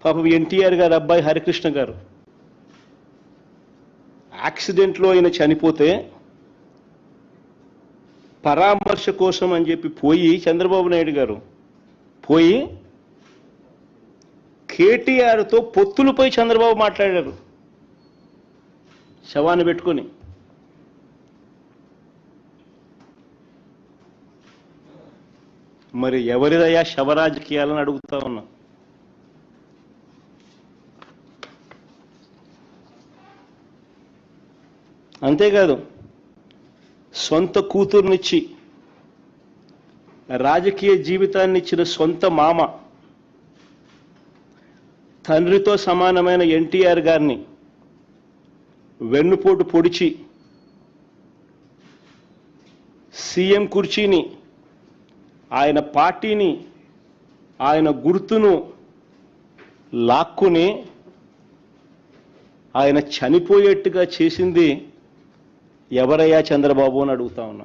పాపం ఎన్టీఆర్ గారు అబ్బాయి హరికృష్ణ గారు యాక్సిడెంట్లో ఆయన చనిపోతే పరామర్శ కోసం అని చెప్పి పోయి చంద్రబాబు నాయుడు గారు పోయి కేటీఆర్తో పొత్తులపై చంద్రబాబు మాట్లాడారు శవాన్ని పెట్టుకొని. మరి ఎవరిదయ్యా శవరాజకీయాలని అడుగుతా ఉన్నా. అంతేకాదు సొంత కూతుర్నిచ్చి రాజకీయ జీవితాన్ని ఇచ్చిన సొంత మామ తండ్రితో సమానమైన ఎన్టీఆర్ గారిని వెన్నుపోటు పొడిచి సీఎం కుర్చీని, ఆయన పార్టీని, ఆయన గుర్తును లాక్కుని ఆయన చనిపోయేట్టుగా చేసింది ఎవరయ్యా చంద్రబాబు అని అడుగుతా ఉన్నా.